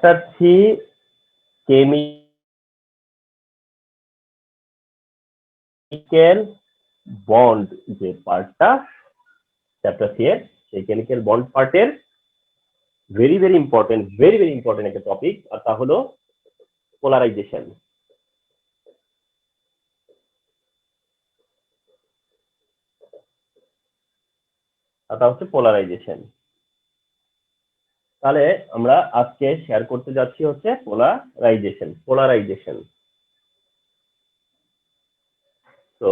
Chapter 3 chemical bond যে পার্টটা chapter 3 এর সেই কেমিক্যাল বন্ড পার্টের ভেরি ইম্পর্টেন্ট একটা টপিক, আর তা হলো পোলারাইজেশন। তাহলে আমরা আজকে শেয়ার করতে যাচ্ছি হচ্ছে পোলারাইজেশন। তো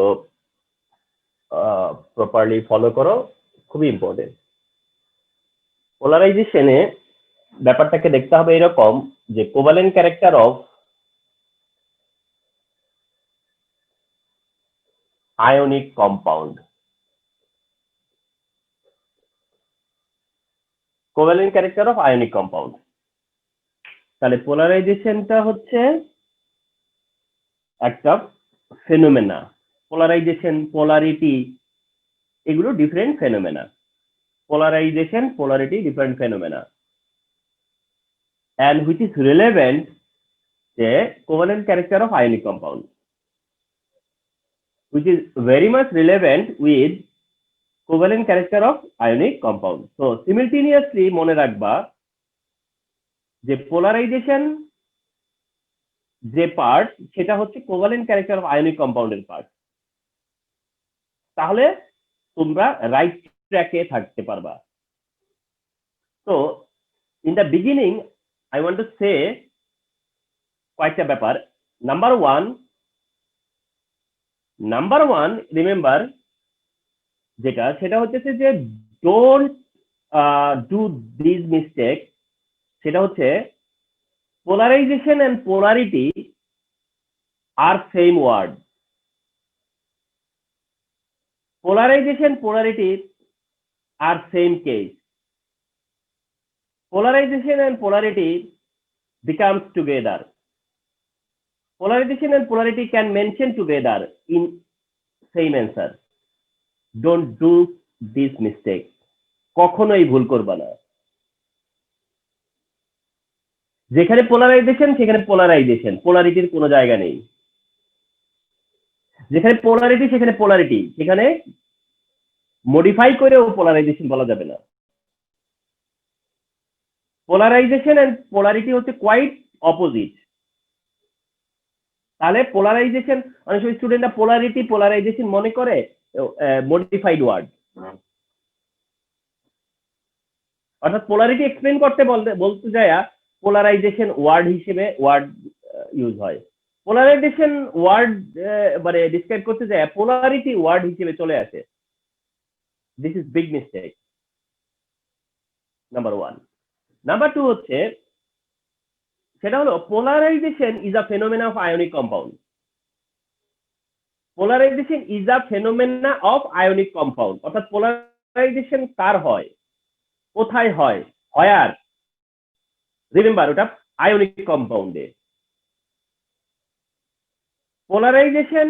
প্রপারলি ফলো করো, খুবই ইম্পর্টেন্ট। পোলারাইজেশনে ব্যাপারটাকে দেখতে হবে এরকম যে covalent character of ionic compound. Covalent character of ionic compound. তাহলে পোলারাইজেশনটা হচ্ছে একটা ফেনোমেনা। পোলারাইজেশন, পোলারিটি, এগুলো different phenomena. Polarisation, polarity different phenomena, and which is relevant the covalent character of ionic compound, which is very much relevant with covalent character of ionic compound. So simultaneously মনে রাখবা যে polarisation যে part সেটা হচ্ছে covalent character of ionic কম্পাউন্ডের part. তাহলে তোমরা right ট্র্যাকে থাকতে পারবা। তো in the beginning I want to say কয়েকটা ব্যাপার। নাম্বার ওয়ান রিমেম্বার যেটা, সেটা হচ্ছে যে ডোন্ট ডু দিস মিস্টেক। সেটা হচ্ছে পোলারাইজেশন এন্ড পোলারিটি আর same word. Polarization, polarity are same case. Polarization and polarity becomes together. Polarization and polarity can mention together in same answer. Don't do this mistake. কখনোই ভুল করবা না। যেখানে polarisation সেখানে polarisation, পোলারিটির কোনো জায়গা নেই। যেখানে পোলারিটি সেখানে পোলারিটি, সেখানে মডিফাই করেও পোলারাইজেশন বলা যাবে না। পোলারাইজেশন এন্ড পোলারিটি হচ্ছে কোয়াইট অপোজিট। তাহলে পোলারাইজেশন, অনেক সময় স্টুডেন্টরা পোলারাইজেশন মনে করে মডিফাইড ওয়ার্ড, অর্থাৎ পোলারিটি এক্সপ্লেন করতে বলতে যায় পোলারাইজেশন ওয়ার্ড হিসেবে ইউজ হয়। পোলারাইজেশন ওয়ার্ড মানে ডিসক্রাইব করতে যায় পোলারিটি ওয়ার্ড হিসেবে চলে আসে। This is big mistake, number one. Number two হচ্ছে, সেটা হলো polarization is a phenomena of ionic compound. Polarization is a phenomena of ionic compound, অর্থাৎ পোলারাইজেশন কার হয়, কোথায় হয়, আর রিমেম্বার ওটা আয়নিক কম্পাউন্ডে। পোলারাইজেশন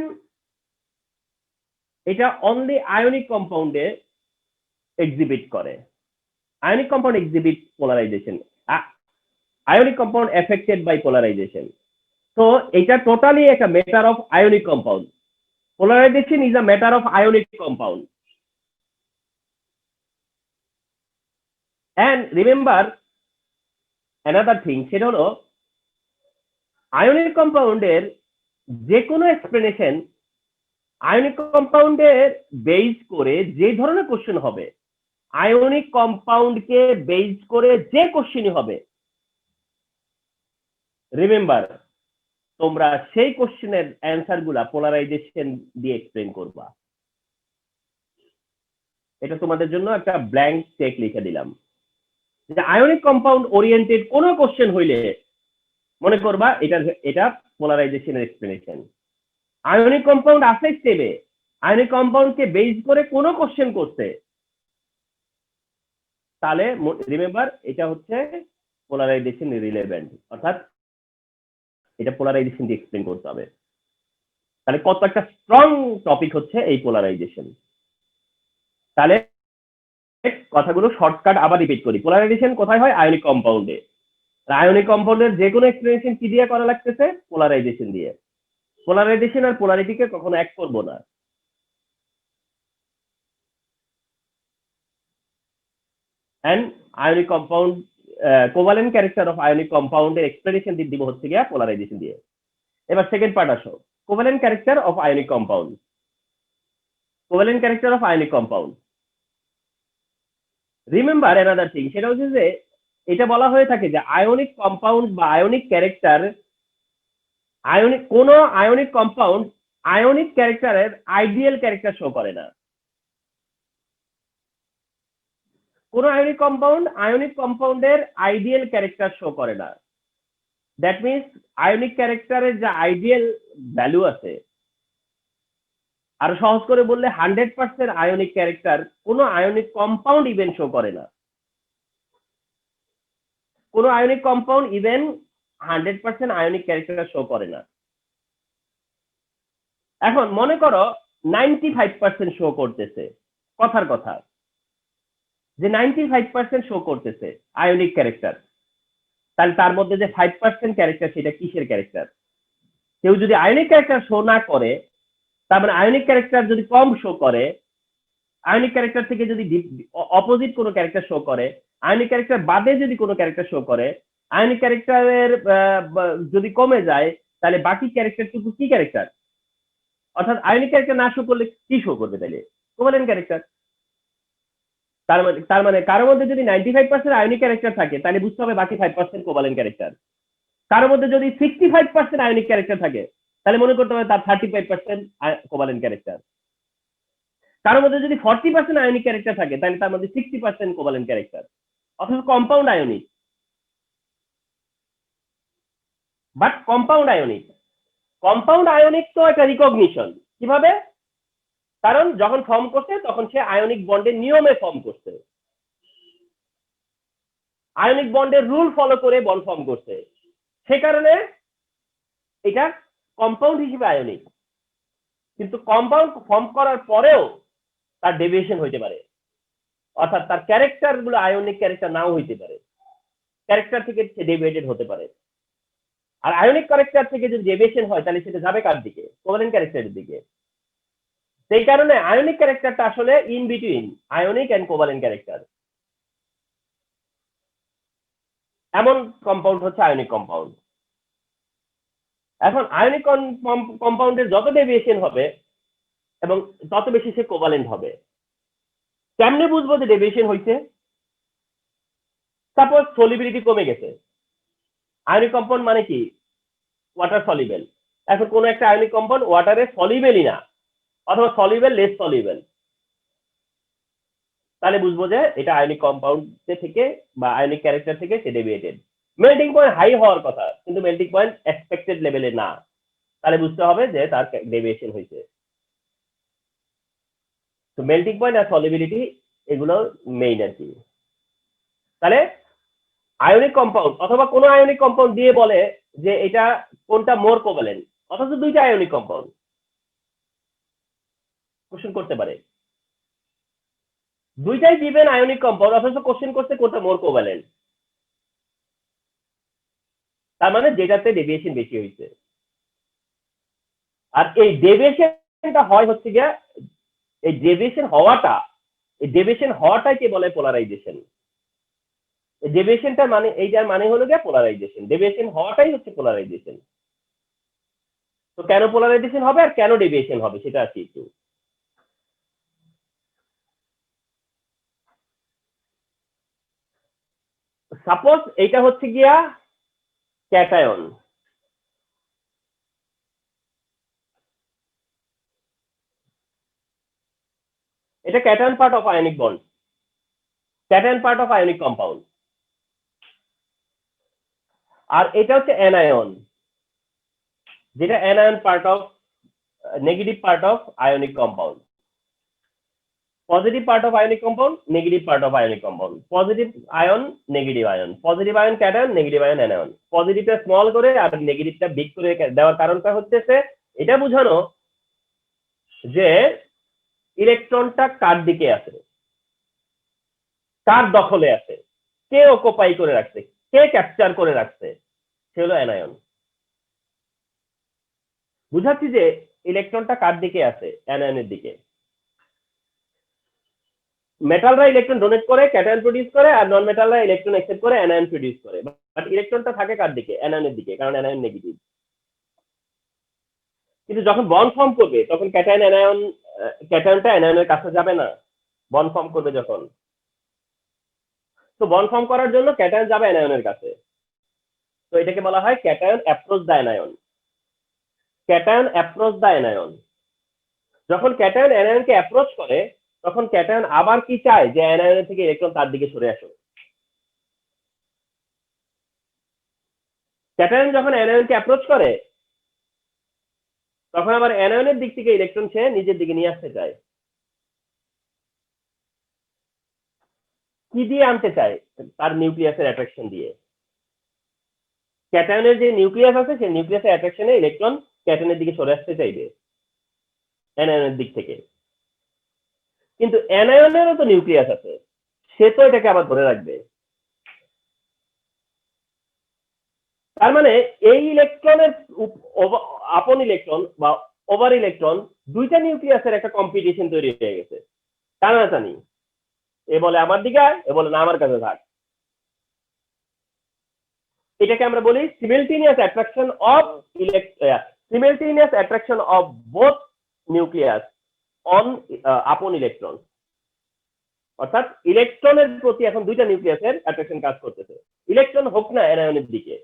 এটা অনলি আয়নিক কম্পাউন্ডে এক্সিবিট করে। Ionic compound exhibit polarisation, ionic compound affected by polarization. So এটা totally একটা matter of ionic compound. Polarization is a matter of ionic compound. And remember another thing, সেটা হলো ionic কম্পাউন্ডের যে কোনো explanation ionic কম্পাউন্ডের base করে যে ধরনের কোশ্চেন হবে, আয়নিক কম্পাউন্ডকে বেস করে যে কোশ্চেনই হবে, রিমেম্বার তোমরা সেই কোশ্চেনের অ্যান্সার গুলা পোলারাইজেশন দিয়ে এক্সপ্লেন করবা। এটা তোমাদের জন্য একটা ব্ল্যাঙ্ক চেক লিখে দিলাম যে আয়নিক কম্পাউন্ড ওরিয়েন্টেড কোন কোশ্চেন হইলে মনে করবা এটা পোলারাইজেশনের এক্সপ্লেনেশন। আয়নিক কম্পাউন্ড আছে স্টেবে, আয়নিক কম্পাউন্ডকে বেস করে কোন কোশ্চেন করছে, তাহলে রিমেম্বার এটা হচ্ছে পোলারাইজেশন রিলেভেন্ট, অর্থাৎ এটা পোলারাইজেশন দিয়ে এক্সপ্লেন করতে হবে। তাহলে কত একটা স্ট্রং টপিক হচ্ছে এই পোলারাইজেশন। তাহলে কথাগুলো শর্টকাট আবার রিপিট করি। পোলারাইজেশন কোথায় হয়? আয়নিক কম্পাউন্ডে। আয়নিক কম্পাউন্ডের যে কোনো এক্সপ্লেনেশন কি দিয়ে করা লাগতেছে? পোলারাইজেশন দিয়ে। পোলারাইজেশন আর পোলারিটিকে কখনো এক করবো না। And ionic compound covalent character of ionic কম্পাউন্ডের এক্সপ্লেনেশন দিব হচ্ছে গিয়া পোলারাইজেশন দিয়ে। এবার সেকেন্ড পার্ট আসো, covalent character of ionic compound. Covalent character of ionic compound, remember another thing, সেটা হচ্ছে যে এটা বলা হয়ে থাকে যে আয়নিক কম্পাউন্ড বা আয়নিক ক্যারেক্টার, কোন আয়নিক কম্পাউন্ড আয়নিক ক্যারেক্টারের আইডিয়াল ক্যারেক্টার শো করে না। কোন আয়নিক কম্পাউন্ডের আইডিয়াল ক্যারেক্টার শো করে না। দ্যাট মিনস আয়নিক ক্যারেক্টারের যে আইডিয়াল ভ্যালু আছে, আর সহজ করে বললে 100% আয়নিক ক্যারেক্টার কোন আয়নিক কম্পাউন্ড ইভেন শো করে না। কোন ionic compound even 100% ionic character show করে না। এখন মনে করো 95% শো করতেছে, কথার কথা যে 95% শো করতেছে আয়নিক ক্যারেক্টার, তাহলে তার মধ্যে যে 5% ক্যারেক্টার সেটা কিসের ক্যারেক্টার? কেউ যদি আয়নিক ক্যারেক্টার শো না করে, তার মানে আয়নিক ক্যারেক্টার যদি কম শো করে, আয়নিক ক্যারেক্টার থেকে যদি অপোজিট কোনো ক্যারেক্টার শো করে, আয়নিক ক্যারেক্টার বাদে যদি কোনো ক্যারেক্টার শো করে, আয়নিক ক্যারেক্টারের যদি কমে যায়, তাহলে বাকি ক্যারেক্টারটুকু কি ক্যারেক্টার? অর্থাৎ আয়নিক ক্যারেক্টার না শো করলে কি শো করবে? তাহলে কোভালেন্ট ক্যারেক্টার। তার মানে কারোর মধ্যে যদি 95% আয়নিক ক্যারেক্টার থাকে, তাহলে বুঝতে হবে বাকি 5% কোভালেন্ট ক্যারেক্টার। কারোর মধ্যে যদি 65% আয়নিক ক্যারেক্টার থাকে, তাহলে মনে করতে হবে তার 35% কোভালেন্ট ক্যারেক্টার। কারোর মধ্যে যদি 40% আয়নিক ক্যারেক্টার থাকে, তাহলে তার মধ্যে 60% কোভালেন্ট ক্যারেক্টার। অথচ compound ionic, but compound ionic তো একটা রিকগনিশন। কিভাবে? কারণ যখন ফর্ম করছে তখন সে আয়নিক বন্ডের নিয়মে ফর্ম করছে, আয়নিক বন্ডের রুল ফলো করে বন্ড ফর্ম করছে, সে কারণে এটা কম্পাউন্ড হিসেবে আয়নিক। কিন্তু কম্পাউন্ড ফর্ম করার পরেও তার ডেভিয়েশন হইতে পারে, অর্থাৎ তার ক্যারেক্টার গুলো আয়নিক ক্যারেক্টার নাও হইতে পারে, ক্যারেক্টার থেকে সে ডেভিয়েটেড হতে পারে। আর আয়নিক ক্যারেক্টার থেকে যদি ডেভিয়েশন হয়, তাহলে সেটা যাবে কার দিকে? কোভালেন্ট ক্যারেক্টারের দিকে। সেই কারণে আয়নিক ক্যারেক্টারটা আসলে in between ionic and covalent character. এমন কম্পাউন্ড হচ্ছে আয়নিক কম্পাউন্ড। এখন আয়নিক কম্পাউন্ডের যত ডেভিয়েশন হবে এবং তত বেশি সে কোভালেন্ট হবে। কেমনে বুঝবো যে ডেভিয়েশন হয়েছে? সাপোজ সলিবিলিটি কমে গেছে। আয়নিক কম্পাউন্ড মানে কি? Water soluble. এখন কোন একটা আয়নিক কম্পাউন্ড ওয়াটারে সলিবেলই না, অথবা সলিবেল লেস সলিবেল, তাহলে বুঝবো যে এটা আয়নিক কম্পাউন্ড থেকে বা আয়নিক ক্যারেক্টার থেকে সে ডেভিয়েটেড। মেল্টিং পয়েন্ট হাই হওয়ার কথা, কিন্তু মেল্টিং পয়েন্ট এক্সপেক্টেড লেভেলে না, তাহলে বুঝতে হবে যে তার ডেভিয়েশন হয়েছে। তো মেল্টিং পয়েন্ট আর সলিবিলিটি এগুলো মেইন আর কি। তাহলে আয়নিক কম্পাউন্ড অথবা কোনো আয়নিক কম্পাউন্ড দিয়ে বলে যে এটা কোনটা মোর কোভালেন্ট, অথচ দুইটা আয়নিক কম্পাউন্ড, কোশ্চেন করতে পারে। দুইটাই গিভেন আয়নিক কম্পাউন্ড, অথচ কোশ্চেন করতে কোনটা মোর কোভালেন্ট। তার মানে যেটাতে ডেভিয়েশন বেশি হয়েছে। আর এই ডেভিয়েশনটা হয় হচ্ছে গিয়া, এই ডেভিয়েশন হওয়াটাই কে বলে পোলারাইজেশন। ডেভিয়েশনটার মানে, এইটার মানে হলো গিয়া পোলারাইজেশন। ডেভিয়েশন হওয়াটাই হচ্ছে পোলারাইজেশন। তো কেন পোলারাইজেশন হবে আর কেন ডেভিয়েশন হবে সেটা আছে একটু। সাপোজ এইটা হচ্ছে গিয়া ক্যাটায়ন, এটা cation part of ionic bond, cation part of ionic compound. আর এটা হচ্ছে অ্যানায়ন, যেটা anion part of, negative part of ionic compound. Positive part of ionic compound, negative part of ionic compound. Positive ion, negative ion, positive ion cation, negative ion anion. পজিটিভটা small করে আর নেগেটিভটা big করে দেওয়ার কারণটা হচ্ছে এটা বোঝানো যে ইলেকট্রনটা কার দিকে আছে, কার দখলে আছে, কে অকুপাই করে রাখছে, কে ক্যাপচার করে রাখছে, সে হলো অ্যানায়ন। বুঝাচ্ছি যে ইলেকট্রনটা কার দিকে আছে, অ্যানায়নের দিকে। মেটালরা ইলেকট্রন ডোনেট করে, ক্যাটায়ন প্রডিউস করে, আর নন মেটালরা ইলেকট্রন অ্যাকসেপ্ট করে, অ্যানায়ন প্রডিউস করে। বাট ইলেকট্রনটা থাকে কার দিকে, অ্যানায়নের দিকে, কারণ অ্যানায়ন নেগেটিভ। কিন্তু যখন বন্ড ফর্ম করবে তখন ক্যাটায়ন অ্যানায়ন, ক্যাটায়নটা অ্যানায়নের কাছে যাবে না। বন্ড ফর্ম করবে যখন, তো বন্ড ফর্ম করার জন্য ক্যাটায়ন যাবে অ্যানায়নের কাছে। তো এটাকে বলা হয় cation approach the anion. Cation approach the anion. যখন ক্যাটায়ন অ্যানায়নকে অ্যাপ্রোচ করে তখন ক্যাটায়ন আবার কি চায়, যে অ্যানায়নের থেকে ইলেকট্রন তার দিকে সরে আসুক। ক্যাটায়ন যখন অ্যানায়নকে অ্যাপ্রোচ করে তখন আবার অ্যানায়নের দিক থেকে ইলেকট্রন সে নিজের দিকে নিয়ে আসতে চায়। কি দিয়ে আনতে চায়, তার নিউক্লিয়াসের অ্যাট্রাকশন দিয়ে। ক্যাটায়নের যে নিউক্লিয়াস আছে সেই নিউক্লিয়াসের অ্যাট্রাকশনে ইলেকট্রন ক্যাটায়নের দিকে সরে আসতে চাইবে অ্যানায়নের দিক থেকে। কিন্তু অ্যানায়নেরও তো নিউক্লিয়াস আছে, সে তো এটাকে আবার ধরে রাখবে। তার মানে এই ইলেকট্রনের আপন ইলেকট্রন বা ওভার ইলেকট্রন, দুইটা নিউক্লিয়াসের একটা কম্পিটিশন তৈরি হয়ে গেছে, টানাটানি। এ বলে আমার দিকে আয়, এ বলে না আমার কাছে থাক। এটাকে আমরা বলি simultaneous attraction of simultaneous attraction of both nucleus on আপন ইলেকট্রন। অর্থাৎ ইলেকট্রনের প্রতি এখন দুইটা নিউক্লিয়াসের অ্যাট্রাকশন কাজ করতেছে, ইলেকট্রন হোক না অ্যানায়নের দিকে।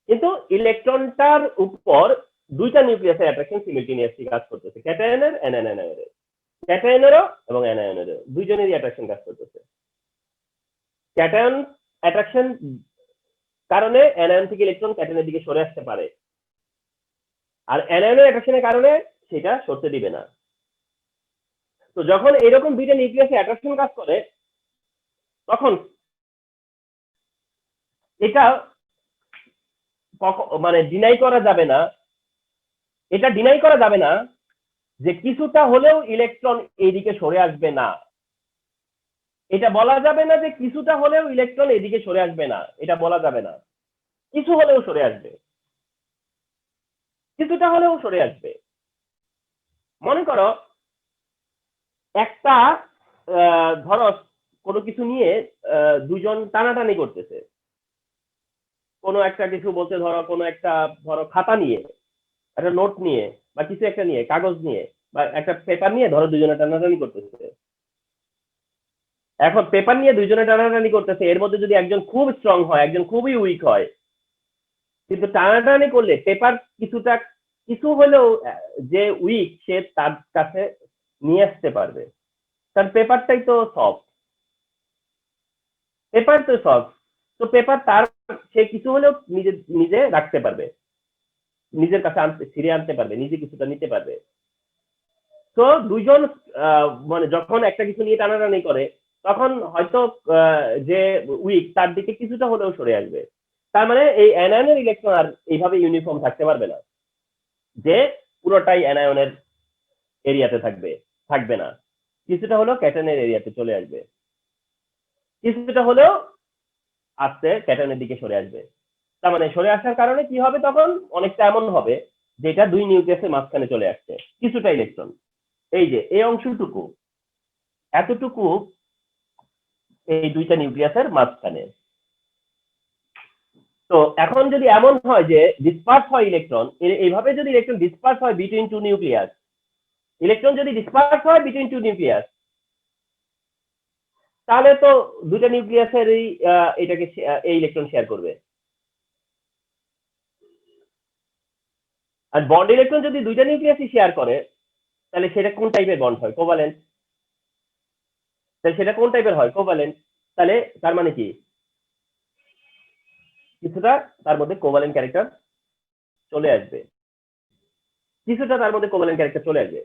কিন্তু ইলেকট্রনটার উপর দুইটা নিউক্লিয়াসের অ্যাট্রাকশন সিমিলটেনিয়াসলি কাজ করতেছে, ক্যাটায়নের অ্যানায়নের, ক্যাটায়নেরও এবং অ্যানায়নেরও দুইজনেরই অ্যাট্রাকশন কাজ করতেছে। ক্যাটায়ন অ্যাট্রাকশন কারণে অ্যানায়ন থেকে ইলেকট্রন ক্যাটায়নের দিকে সরে আসতে পারে, আর অ্যানায়নের অ্যাট্রাকশনের কারণে সেটা সরতে দিবে না। তো যখন এরকম দুইটা নিউক্লিয়াসে অ্যাট্রাকশন কাজ করে তখন এটা মানে ডিনাই করা যাবে না, এটা ডিনাই করা যাবে না যে কিছুটা হলেও ইলেকট্রন এইদিকে সরে আসবে না। এটা বলা যাবে না যে কিছুটা হলেও ইলেকট্রন এদিকে সরে আসবে না, এটা বলা যাবে না। কিছু হলেও সরে আসবে, কিছুটা হলেও সরে আসবে। মনে করো একটা ধরো কোনো কিছু নিয়ে দুজন টানাটানি করতেছে, কোনো একটা কিছু বলতে ধরো কোনো একটা ধরো খাতা নিয়ে, একটা নোট নিয়ে, বা কিছু একটা নিয়ে, কাগজ নিয়ে বা একটা পেপার নিয়ে ধরো দুজনে টানাটানি করতেছে। এখন পেপার নিয়ে দুইজনে টানাটানি করতেছে, এর মধ্যে যদি একজন খুব স্ট্রং হয় একজন খুবই উইক হয়, কিন্তু টানাটানি করলে পেপার কিছুটা কিছু হলেও যে উইক সে তার কাছে নিয়ে আসতে পারবে, কারণ পেপারটাই তো সফট, পেপার তো সফট। তো পেপার তার সে কিছু হলেও নিজে নিজে রাখতে পারবে, নিজের কাছে আনতে ফিরে আনতে পারবে, নিজে কিছুটা নিতে পারবে। তো দুইজন মানে যখন একটা কিছু নিয়ে টানাটানি করে তখন হয়তো যে উইক তার দিকে কিছুটা হলেও সরে আসবে। তার মানে এই অ্যানায়নের ইলেকট্রন আর এইভাবে ইউনিফর্ম থাকতে পারবে না, যে পুরোটাই অ্যানায়নের এরিয়াতে থাকবে, থাকবে না। কিছুটা হলেও ক্যাটায়নের এরিয়াতে চলে আসবে, কিছুটা হলেও আস্তে ক্যাটায়নের দিকে সরে আসবে। তার মানে সরে আসার কারণে কি হবে, তখন অনেকটা এমন হবে যেটা দুই নিউক্লিয়াসের মাঝখানে চলে আসছে কিছুটা ইলেকট্রন। এই যে এই অংশটুকু, এতটুকু এই দুইটা নিউক্লিয়াসের মাঝখানে। তো এখন যদি এমন হয় যে ডিসপার্স হয় ইলেকট্রন, এইভাবে যদি ইলেকট্রন ডিসপার্স হয় বিটুইন টু নিউক্লিয়াস, ইলেকট্রন যদি ডিসপার্স হয় বিটুইন টু নিউক্লিয়াস, তাহলে তো দুইটা নিউক্লিয়াসের এটাকে এই ইলেকট্রন শেয়ার করবে। আর বন্ড ইলেকট্রন যদি দুইটা নিউক্লিয়াসই শেয়ার করে তাহলে সেটা কোন টাইপের বন্ড হয়, কোভালেন্ট। তাহলে সেটা কোন টাইপের হয়, কোভালেন্ট। তাহলে তার মানে কি কিছুটা তার মধ্যে কোভালেন্ট ক্যারেক্টার চলে আসবে, কিছুটা তার মধ্যে কোভালেন্ট ক্যারেক্টার চলে আসবে।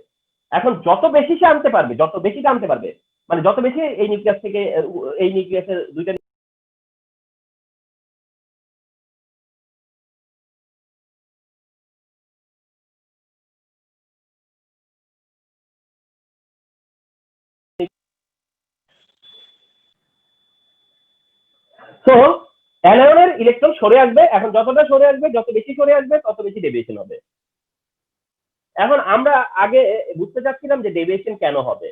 এখন যত বেশি সে আনতে পারবে, যত বেশি টানতে পারবে, মানে যত বেশি এই নিউক্লিয়াস থেকে এই নিউক্লিয়াসের দুইটা সো অ্যানায়নের ইলেকট্রন সরে আসবে, এখন যতটা সরে আসবে, যত বেশি সরে আসবে তত বেশি ডেভিয়েশন হবে। এখন আমরা আগে বুঝতে চাচ্ছিলাম যে ডেভিয়েশন কেন হবে,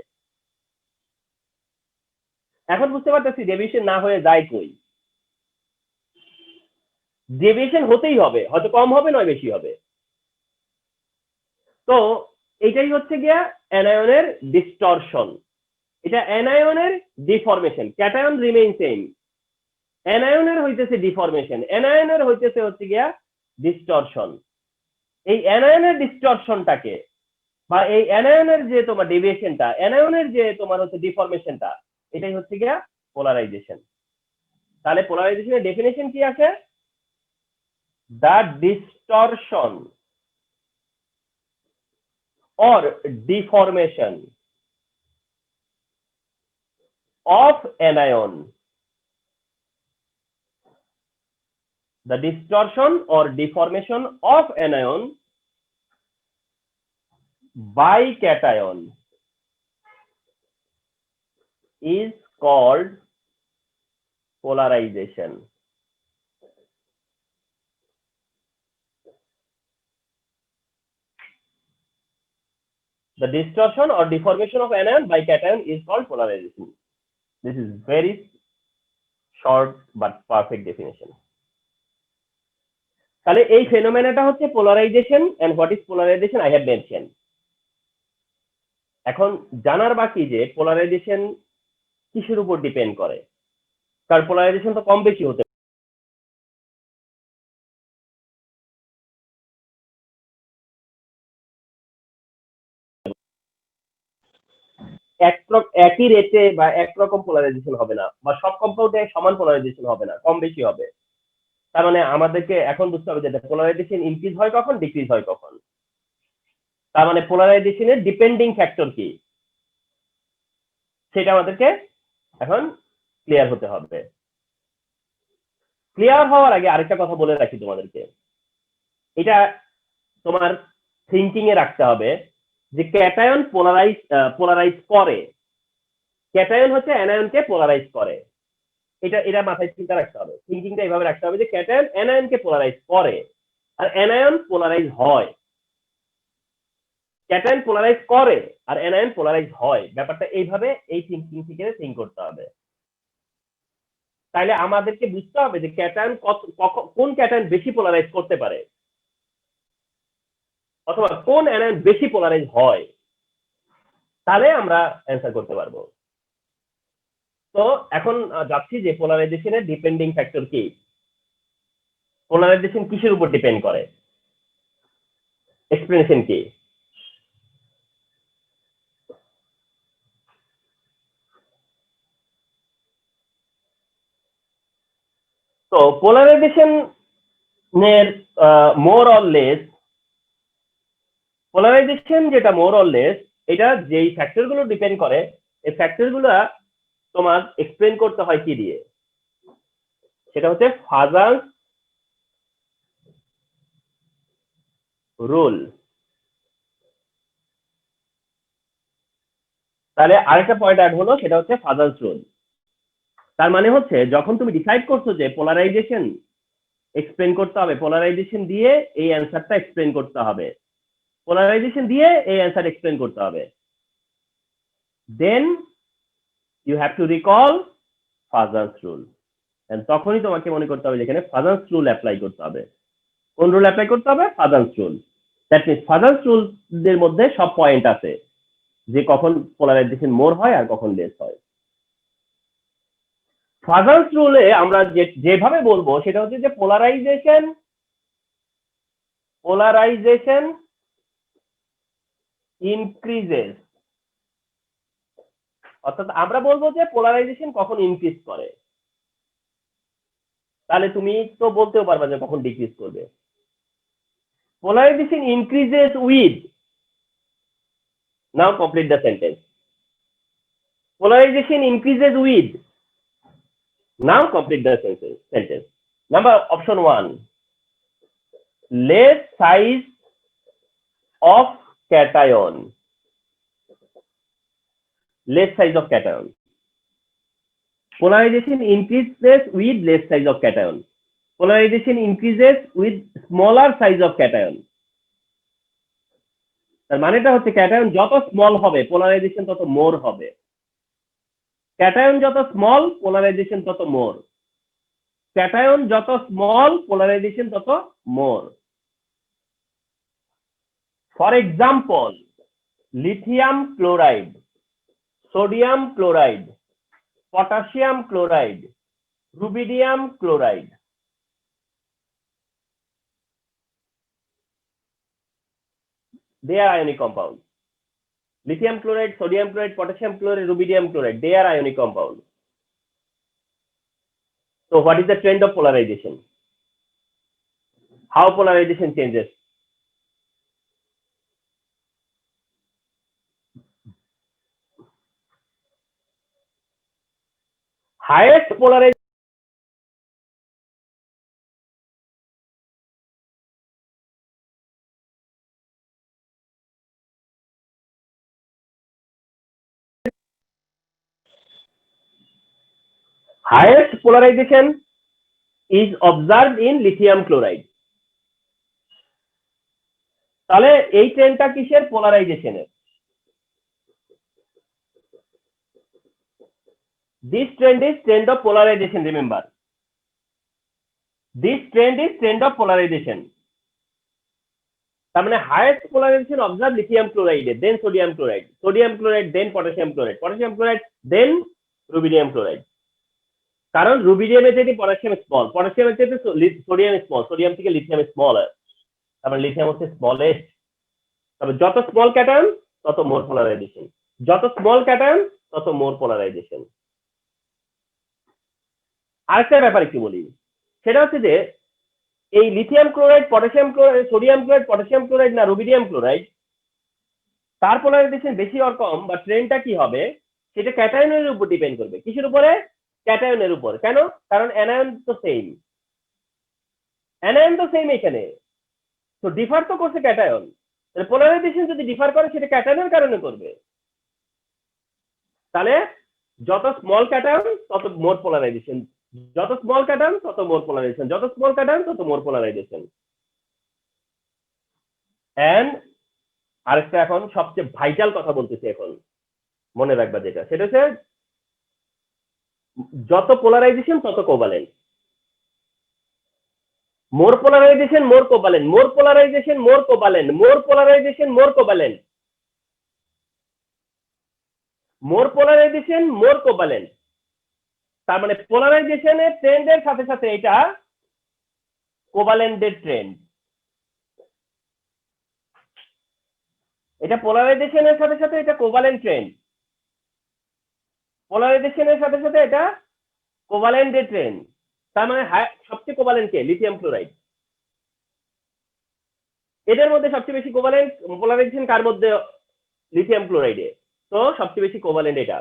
এখন বুঝতে পারতেছি ডেভিয়েশন না হয়ে যায় কই। ডেভিয়েশন হতেই হবে, হয়তো কম হবে নয় বেশি হবে। তো এটাই হচ্ছে গিয়া অ্যানায়নের ডিস্টরশন, এটা অ্যানায়নের ডিফরমেশন। ক্যাটায়ন রিমেইন সেম, অ্যানায়নের হইতেছে ডিফরমেশন, অ্যানায়নের হইতেছে হচ্ছে গিয়া ডিস্টরশন। এই অ্যানায়নের ডিস্টরশনটাকে বা এই অ্যানায়নের যে তোমার ডেভিয়েশনটা, অ্যানায়নের যে তোমার হচ্ছে ডিফরমেশনটা, এটাই হচ্ছে গিয়া পোলারাইজেশন। তাহলে পোলারাইজেশনের ডেফিনেশন কি আছে? The distortion or deformation of anion, the distortion or deformation of anion by cation is called polarization. The distortion or deformation of anion by cation is called polarization. This is very short but perfect definition. তাহলে এই ফেনোমেনাটা হচ্ছে polarization, and what is polarization I have mention. এখন জানার বাকি যে polarisation কিসের উপর ডিপেন্ড করে, কারণ পোলারাইজেশন তো কম বেশি হতে একই রেটে বা একরকম পোলারাইজেশন হবে না, বা সব কম্পাউন্ডে সমান পোলারাইজেশন হবে না, কম বেশি হবে। তার মানে আমাদেরকে এখন বুঝতে হবে যে পোলারাইজেশন ইনক্রিজ হয় কখন, ডিক্রিজ হয় কখন। তার মানে পোলারাইজেশনের ডিপেন্ডিং ফ্যাক্টর কি, সেটা আমাদেরকে এখন ক্লিয়ার হতে হবে। ক্লিয়ার হওয়ার আগে আরেকটা কথা বলে রাখি তোমাদেরকে, এটা তোমার থিঙ্কিং এ রাখতে হবে যে ক্যাটায়ন পোলারাইজ করে, ক্যাটায়ন হচ্ছে অ্যানায়নকে পোলারাইজ করে। এটা মাথায় চিন্তা রাখতে হবে, থিঙ্কিংটা এইভাবে রাখতে হবে যে ক্যাটায়ন অ্যানায়নকে পোলারাইজ করে আর অ্যানায়ন পোলারাইজ হয়। ক্যাটায়ন পোলারাইজ করে আর অ্যানায়ন পোলারাইজ হয়, ব্যাপারটা এইভাবে এই থিঙ্কিং থেকে থিঙ্ক করতে হবে। তাইলে আমাদেরকে বুঝতে হবে যে ক্যাটায়ন কোন ক্যাটায়ন বেশি পোলারাইজ করতে পারে, অথবা কোন অ্যানায়ন বেশি পোলারাইজ হয়, তাহলে আমরা অ্যান্সার করতে পারবো। তো এখন যাচ্ছি যে পোলারাইজেশনের ডিপেন্ডিং ফ্যাক্টর কি, পোলারাইজেশন কিসের উপর ডিপেন্ড করে, এক্সপ্লেনেশন কি। তো পোলারাইজেশন এর মোর অর লেস, পোলারাইজেশন যেটা মোর অর লেস, এটা যেই ফ্যাক্টর গুলো ডিপেন্ড করে, এই ফ্যাক্টর গুলো তোমার এক্সপ্লেন করতে হয় কি দিয়ে, সেটা হচ্ছে ফাজার্স রুল। তাহলে আরেকটা পয়েন্ট অ্যাড হলো, সেটা হচ্ছে ফাজার্স রুল। তার মানে হচ্ছে যখন তুমি ডিসাইড করছো যে পোলারাইজেশন এক্সপ্লেন করতে হবে, পোলারাইজেশন দিয়ে এই অ্যান্সারটা এক্সপ্লেন করতে হবে, পোলারাইজেশন দিয়ে এই অ্যান্সার এক্সপ্লেন করতে হবে, then you have to recall Fajans rule. তখনই তোমাকে মনে করতে হবে যেখানে ফাজার্স রুল অ্যাপ্লাই করতে হবে। কোন রুল অ্যাপ্লাই করতে হবে? ফাজার্স রুল। দ্যাট মিনস ফাজার্স রুল এর মধ্যে সব পয়েন্ট আছে যে কখন পোলারাইজেশন মোর হয় আর কখন লেস হয়। ফাজার্স রুলে আমরা যেভাবে বলবো সেটা হচ্ছে যে পোলারাইজেশন ইনক্রিজেস, অর্থাৎ আমরা বলবো যে পোলারাইজেশন কখন ইনক্রিজ করে, তাহলে তুমি তো বলতেও পারবা যে কখন ডিক্রিজ করবে। Polarization increases with, now complete the sentence. Polarization increases with, now complete the sentence. Number option 1, less size of cation, less size of cation. polarization increases with less size of cation. Polarization increases with smaller size of cation. তার মানেটা হচ্ছে cation যত small হবে polarisation তত মোর হবে, cation যত small polarization তত more, cation যত স্মল পোলারাইজেশন তত more. For example, lithium chloride, sodium chloride, potassium chloride, rubidium chloride. They are ionic compounds. Lithium chloride, sodium chloride, potassium chloride, rubidium chloride, they are ionic compounds. So what is the trend of polarization? How polarization changes? Highest polarization is observed in lithium chloride. তাহলে এই ট্রেন্ডটা কিসের? পোলারাইজেশনের। This trend is trend of polarization, remember. This trend is trend of polarization. তার মানে highest polarization observed lithium chloride, then sodium chloride, sodium chloride, then potassium chloride, potassium chloride, then rubidium chloride. কারণ রুবিডিয়ামের থেকে potassium small, পটাশিয়ামের থেকে sodium small, sodium থেকে lithium small, তারপরে lithium হচ্ছে smallest. তবে যত স্মল ক্যাটায়ন তত মোর পোলারাইজেশন, যত স্মল ক্যাটায়ন তত মোর পোলারাইজেশন। আরেকটা ব্যাপার একটু বলি, সেটা হচ্ছে যে এই lithium chloride, potassium chloride, sodium chloride, potassium chloride না রুবিডিয়াম ক্লোরাইড, তার পোলারাইজেশন বেশি আর কম বা ট্রেন্ডটা কি হবে সেটা ক্যাটায়নের উপর ডিপেন্ড করবে। কিসের উপরে? ক্যাটায়নের উপর। কেন? কারণ অ্যানায়ন তো সেম, অ্যানায়ন তো সেম এখানে, তো ডিফার তো করছে ক্যাটায়ন। তাহলে পোলারাইজেশন যদি ডিফার করে সেটা ক্যাটায়নের কারণে করবে। তাহলে যত স্মল ক্যাটায়ন তত মোর পোলারাইজেশন, যত স্মল ক্যাটায়ন তত মোর পোলারাইজেশন, যত স্মল ক্যাটায়ন তত মোর পোলারাইজেশন। এন্ড আরেকটা এখন সবচেয়ে ভাইটাল কথা বলতেছি এখন, মনে রাখবা যেটা, সেটা হচ্ছে যত পোলারাইজেশন তত কোভালেন্ট। মোর পোলারাইজেশন মোর কোভালেন্ট, মোর পোলারাইজেশন মোর কোভালেন্ট, মোর পোলারাইজেশন মোর কোভালেন্ট, মোর পোলারাইজেশন মোর কোভালেন্ট। তার মানে পোলারাইজেশনের ট্রেন্ডের সাথে সাথে এটা কোভালেন্টের ট্রেন্ড, এটা পোলারাইজেশনের সাথে সাথে এটা কোভালেন্ট ট্রেন্ড, পোলারাইজেশনের সাথে সাথে এটা কোভালেন্টের ট্রেন্ড। তার মানে সবচেয়ে কোভালেন্ট কে? Lithium chloride. এদের মধ্যে সবচেয়ে বেশি কোভালেন্ট পোলারাইজেশন কার মধ্যে? লিথিয়াম ক্লোরাইডে। তো সবচেয়ে বেশি কোভালেন্ট এটা।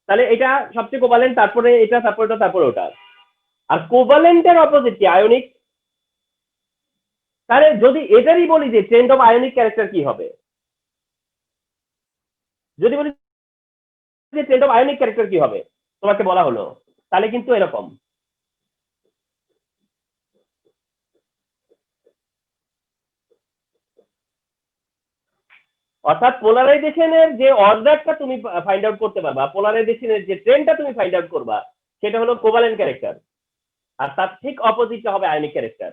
তাহলে এটা সবচেয়ে কোভালেন্ট, তারপরে এটা, তারপরে ওটা, তারপরে ওটা। আর কোভালেন্টের অপোজিট কি? আয়নিক। তাহলে যদি এটারই বলি যে ট্রেন্ড অফ আয়নিক ক্যারেক্টার কি হবে, যদি বলি যে ট্রেন্ড অফ আয়নিক ক্যারেক্টার কি হবে তোমাকে বলা হলো, তাহলে কিন্তু এরকম। অর্থাৎ পোলারাইজেশনের যে অর্ডারটা তুমি ফাইন্ড আউট করতে পারবা, পোলারাইজেশনের যে ট্রেন্ডটা তুমি ফাইন্ড আউট করবা, সেটা হলো কোভালেন্ট ক্যারেক্টার, আর তার ঠিক অপোজিটটা হবে আয়নিক ক্যারেক্টার।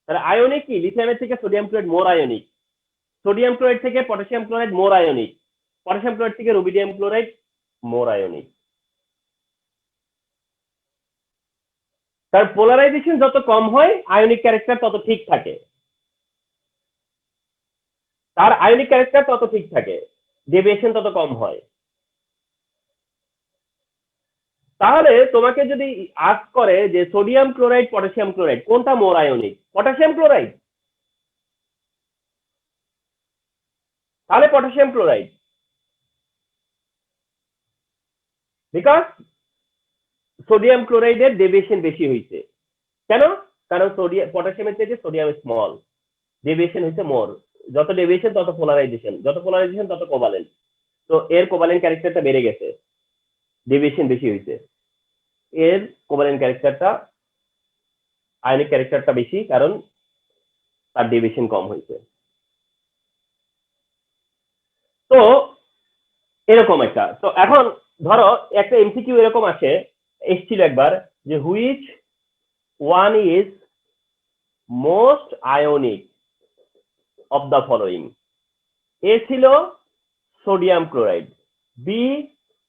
তাহলে আয়নিক কি? লিথিয়ামের থেকে sodium chloride more ionic, sodium chloride থেকে potassium chloride more ionic, potassium chloride থেকে রুবিডিয়াম ক্লোরাইড মোর আয়নিক। তার পোলারাইজেশন যত কম হয় আয়নিক ক্যারেক্টার তত ঠিক থাকে, তার আয়নিক ক্যারেক্টার তত ঠিক থাকে, ডেভিয়েশন তত কম হয়। তাহলে তোমাকে যদি আস্ক করে যে সোডিয়াম ক্লোরাইড, পটাশিয়াম ক্লোরাইড কোনটা মোর আয়নিক? Potassium chloride. তাহলে পটাশিয়াম ক্লোরাইড, বিকজ সোডিয়াম ক্লোরাইডের ডেভিয়েশন বেশি হয়েছে। কেন? কারণ পটাশিয়ামের থেকে সোডিয়াম স্মল, ডেভিয়েশন হচ্ছে মোর। যত ডেভিয়েশন তত পোলারাইজেশন, যত পোলারাইজেশন তত কোভালেন্ট। তো এর কোভালেন্ট ক্যারেক্টারটা বেড়ে গেছে, ডেভিয়েশন বেশি হয়েছে। এর কোভালেন্ট ক্যারেক্টারটা, আয়নিক ক্যারেক্টারটা বেশি, কারণ তার ডেভিয়েশন কম হয়েছে। তো এরকম একটা, তো এখন ধরো একটা এমসিকিউ এরকম আসে, এসেছিল একবার, যে which one is most ionic of the following. A ছিল sodium chloride, B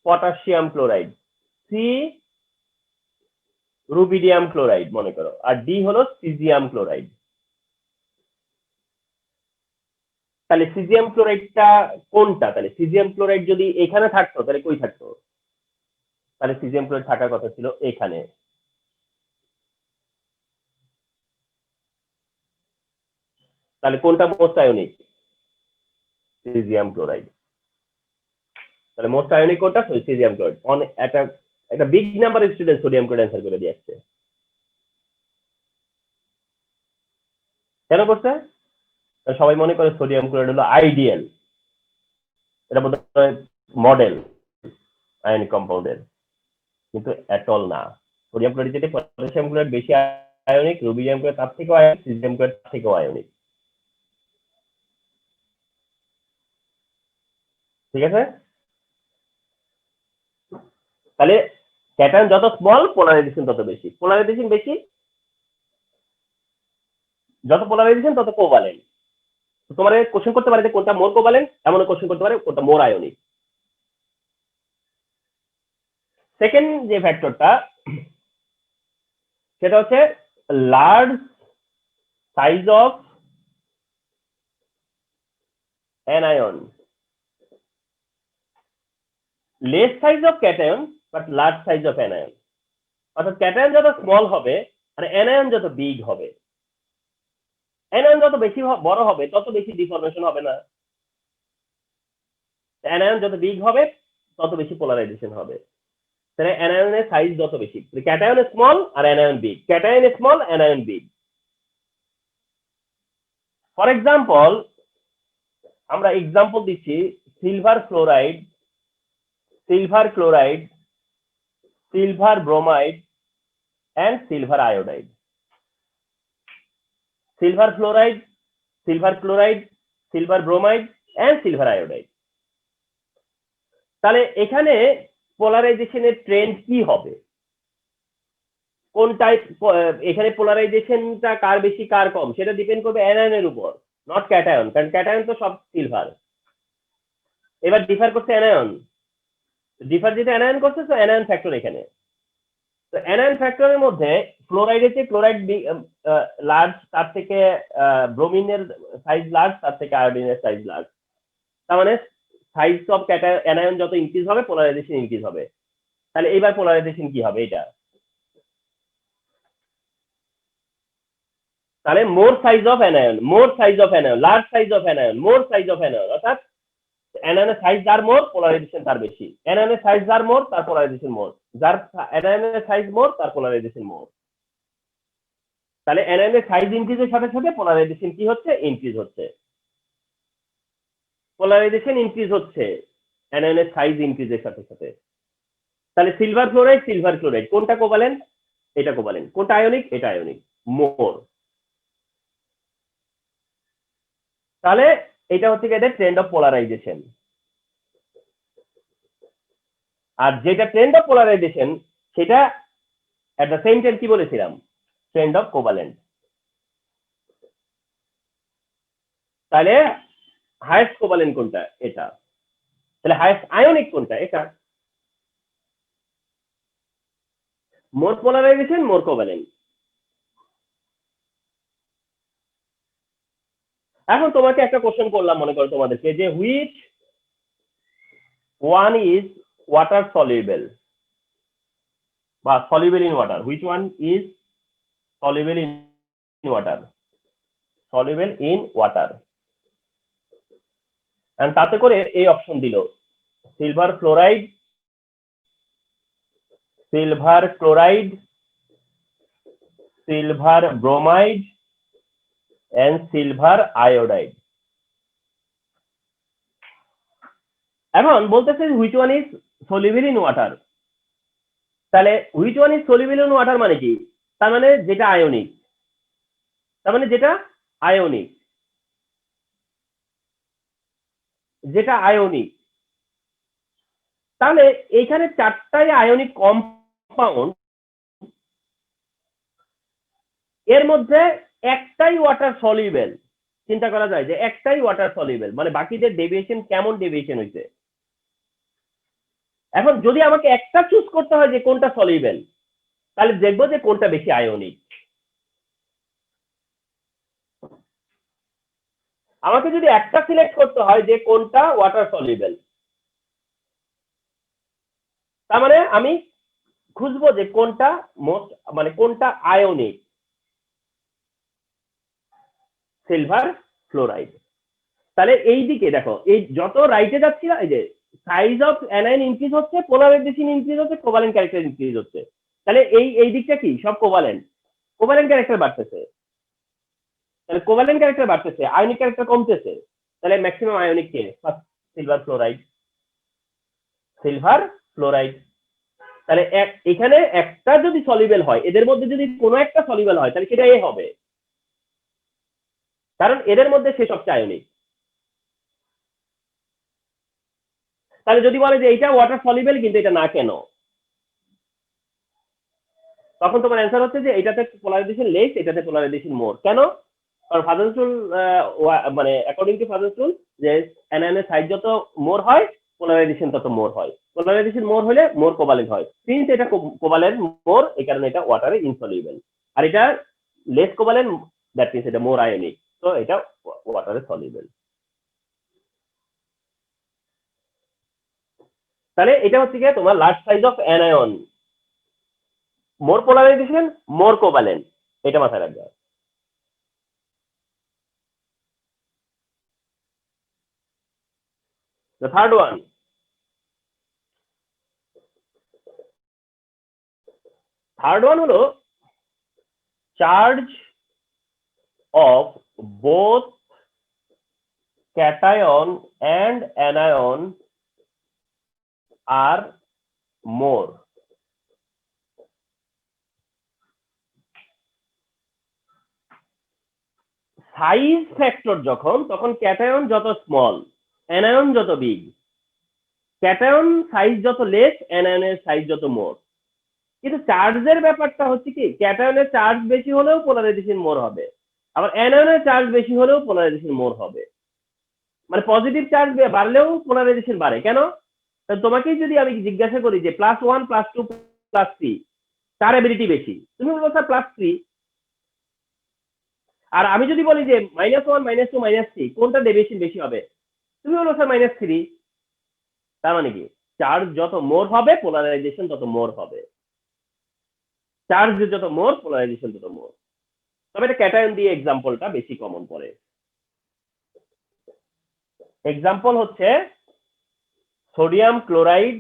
potassium chloride, C rubidium chloride মনে করো, আর ডি হলো সিজিয়াম ক্লোরাইড। তাহলে সিজিয়াম ক্লোরাইডটা কোনটা? তাহলে সিজিয়াম ক্লোরাইড যদি এখানে থাকতো তাহলে কই থাকতো? তাহলে সিজিয়াম ক্লোরাইড থাকার কথা ছিল এখানে। তাহলে কোনটা মোস্ট আয়নিক? Caesium chloride. তাহলে মোস্ট আয়নিক কোনটা? Caesium chloride. একটা একটা big number student sodium chloride answer করে দিয়ে আসছে। কেন করছে? সবাই মনে করে সোডিয়াম ক্লোরাইড হলো আইডিয়াল, এটা বোধ হয় মডেল আয়নিক কম্পাউন্ডের, কিন্তু অ্যাটল না। সোডিয়াম ক্লোরাইড যেটা, পটাশিয়াম ক্লোরাইড বেশি আয়নিক, রুবিডিয়াম ক্লোরাইড তার থেকেও আয়নিক, সিজিয়াম ক্লোরাইড তার থেকেও আয়নিক। ঠিক আছে? তাহলে ক্যাটায়ন যত স্মল, পোলারাইজেশন তত বেশি। পোলারাইজেশন বেশি, যত পোলারাইজেশন তত কোভালেন্ট। তোমার কোশ্চেন করতে পারে যে কোনটা মোর কোভালেন্ট, এমন কোশ্চেন করতে পারে কোনটা মোর আয়নিক। সেকেন্ড যে ফ্যাক্টরটা, সেটা হচ্ছে large size of anion, less size of cation but large size of anion. অর্থাৎ ক্যাটায়ন যত স্মল হবে আর অ্যানায়ন যত বিগ হবে, অ্যানায়ন যত বেশি বড় হবে তত বেশি ডিফরমেশন হবে না? অ্যানায়ন যত বিগ হবে তত বেশি পোলারাইজেশন হবে। তাহলে অ্যানায়নের সাইজ যত বেশি, ক্যাটায়ন স্মল আর anion big, cation small anion big. For example, আমরা এক্সাম্পল দিচ্ছি silver fluoride, silver chloride, silver bromide and silver iodide. Silver fluoride, silver chloride, silver bromide and silver iodide. তাহলে এখানে পোলারাইজেশনের trend কি হবে? কোন টাইপ, এখানে পোলারাইজেশনটা কার বেশি কার কম সেটা ডিপেন্ড করবে অ্যানায়নের উপর, নট ক্যাটায়ন, কারণ ক্যাটায়ন তো সব সিলভার। এবার ডিফার করছে অ্যানায়ন, ডিফার যেটা অ্যানায়ন করছে, তো অ্যানায়ন ফ্যাক্টর এখানে। তো অ্যানায়ন ফ্যাক্টরের মধ্যে ফ্লোরাইডের চেয়ে ক্লোরাইড লার্জ, তার থেকে ব্রোমিনের সাইজ লার্জ, তার থেকে আয়োডিনের সাইজ লার্জ। তার মানে সাইজ অফ অ্যানায়ন যত ইনক্রিজ হবে পোলারাইজেশন ইনক্রিজ হবে। তাহলে এইবার পোলারাইজেশন কি হবে এটা? তাহলে more size of anion, more size of anion, large size of anion, more size of anion, অর্থাৎ অ্যানায়নের সাইজ যার মোর, পোলারাইজেশন তার বেশি। অ্যানায়নের সাইজ যার মোর, তার পোলারাইজেশন মোর। যার অ্যানায়নের সাইজ মোর, তার পোলারাইজেশন মোর। তাহলে অ্যানায়নের সাইজ ইনক্রিজের সাথে সাথে পোলারাইজেশন কি হচ্ছে? ইনক্রিজ হচ্ছে। পোলারাইজেশন ইনক্রিজ হচ্ছে অ্যানায়নের সাইজ ইনক্রিজের সাথে সাথে। তাহলে সিলভার ফ্লোরাইড, সিলভার ক্লোরাইড কোনটা কোভালেন্ট? এটা কোভালেন্ট। কোনটা আয়নিক? এটা আয়নিক, মোর। তাহলে এটা হচ্ছে এদের ট্রেন্ড অফ পোলারাইজেশন। আর যেটা ট্রেন্ড অফ পোলারাইজেশন সেটা এট দ্য সেম টাইম কি বলেছিলাম? Trend of covalent. তাহলে হাইয়েস্ট কোভালেন্ট কোনটা? এটা। তাহলে হাইয়েস্ট আয়নিক কোনটা? এটা। More polarization, more covalent. এখন তোমাকে একটা কোশ্চেন করলাম, মনে করো তোমাদেরকে, যে which one is water soluble বা soluble in water, which one is soluble in water, soluble in water. তাতে করে এই অপশন দিল silver fluoride, silver chloride, silver bromide and silver iodide. এখন বলতেছে which one is soluble in water. তাহলে which one is soluble in water মানে কি? তার মানে যেটা আয়নিক, তার মানে যেটা আয়নিক, যেটা আয়নিক। তাহলে এইখানে চারটাই আয়নিক কম্পাউন্ড, এর মধ্যে একটাই ওয়াটার সলিউবল। চিন্তা করা যায় যে একটাই ওয়াটার সলিউবল, মানে বাকিদের ডেভিয়েশন কেমন ডেভিয়েশন হয়েছে। এখন যদি আমাকে একটা চুজ করতে হয় যে কোনটা সলিউবল, তাহলে দেখবো যে কোনটা বেশি আয়নিক। আমাকে যদি একটা সিলেক্ট করতে হয় যে কোনটা ওয়াটার সলিউবল, তার মানে আমি খুঁজবো যে কোনটা মোস্ট, মানে কোনটা আয়নিক। Silver fluoride. তাহলে এই দিকে দেখো, এই যত রাইটে যাচ্ছি না, এই যে সাইজ অফ অ্যানায়ন ইনক্রিজ হচ্ছে, পোলারাইজেশন ইনক্রিজ হচ্ছে, কোভালেন্ট ক্যারেক্টার ইনক্রিজ হচ্ছে। তাহলে এই দিকটা কি সব কোভালেন্ট, কোভালেন্ট ক্যারেক্টার বাড়তেছে। তাহলে কোভালেন্ট ক্যারেক্টার বাড়তেছে, আয়নিক ক্যারেক্টার কমতেছে। তাহলে ম্যাক্সিমাম আয়নিক কে? Silver fluoride. Silver fluoride. তাহলে এখানে একটা যদি সলিউবল হয়, এদের মধ্যে যদি কোনো একটা সলিউবল হয়, তাহলে সেটা এ হবে, কারণ এদের মধ্যে সে সবচেয়ে আয়নিক। তাহলে যদি বলে যে এটা ওয়াটার সলিউবল কিন্তু এটা না, কেন? তখন তোমার অ্যান্সার হচ্ছে যে এটাতে পোলারাইজেশন লেস, এটাতে পোলারাইজেশন মোর। কেন? কারণ ফাদার্স রুল, মানে অ্যাকর্ডিং টু ফাদার্স রুল, যে অ্যানায়নের সাইজ যত মোর হয়, পোলারাইজেশন তত মোর হয়। পোলারাইজেশন মোর হলে মোর কোভালেন্ট হয়। সিন্স এটা কোভালেন্ট মোর, এই কারণে এটা ওয়াটারে ইনসলিউবল। আর এটা লেস কোভালেন্ট, দ্যাট মিনস এটা মোর আয়নিক, তো এটা ওয়াটারে সলিউবল। তাহলে এটা হচ্ছে গিয়ে তোমার large size of anion, more polarization, more covalent, এটা মাথায় রাখবে। The third one, হলো charge of both cation and anion are more. Size factor যখন, তখন ক্যাটায়ন যত স্মল, অ্যানায়ন যত বিগ। ক্যাটায়ন সাইজ যত লেস, অ্যানায়নের সাইজ যত মোর। কিন্তু চার্জের ব্যাপারটা হচ্ছে কি, ক্যাটায়নের চার্জ বেশি হলেও পোলারাইজেশন মোর হবে, আবার অ্যানায়নের চার্জ বেশি হলেও পোলারাইজেশন মোর হবে। মানে পজিটিভ চার্জ বাড়লেও পোলারাইজেশন বাড়ে। কেন? তোমাকেই যদি আমি জিজ্ঞাসা করি যে +1 +2 +3 কার এবিলিটি বেশি, তুমি বলবো স্যার +3। আর আমি যদি বলি যে -1 -2 -3 কোনটা ডেভিয়েশন বেশি হবে, তুমি বলবো স্যার -3। তার মানে কি, চার্জ যত মোর হবে পোলারাইজেশন তত মোর হবে। চার্জ যত মোর পোলারাইজেশন তত মোর। তবে এটা ক্যাটায়ন দিয়ে এক্সাম্পলটা বেশি কমন পড়ে। এক্সাম্পল হচ্ছে sodium chloride,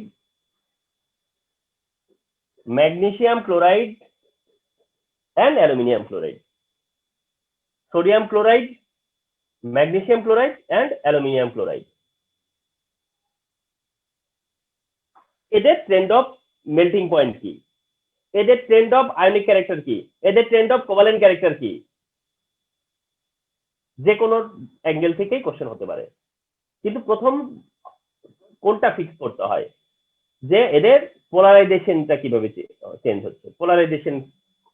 magnesium chloride and aluminium chloride. Sodium chloride, magnesium chloride and aluminium chloride. এদের ট্রেন্ড অফ মেল্টিং পয়েন্ট কি, এদের ট্রেন্ড অফ আয়নিক ক্যারেক্টার কি, এদের ট্রেন্ড অফ কোভালেন্ট ক্যারেক্টার কি, যে কোনো অ্যাঙ্গেল থেকেই কোশ্চেন হতে পারে। কিন্তু প্রথম কোনটা ফিক্স করতে হয় যে এদের পোলারাইজেশনটা কিভাবে চেঞ্জ হচ্ছে, পোলারাইজেশন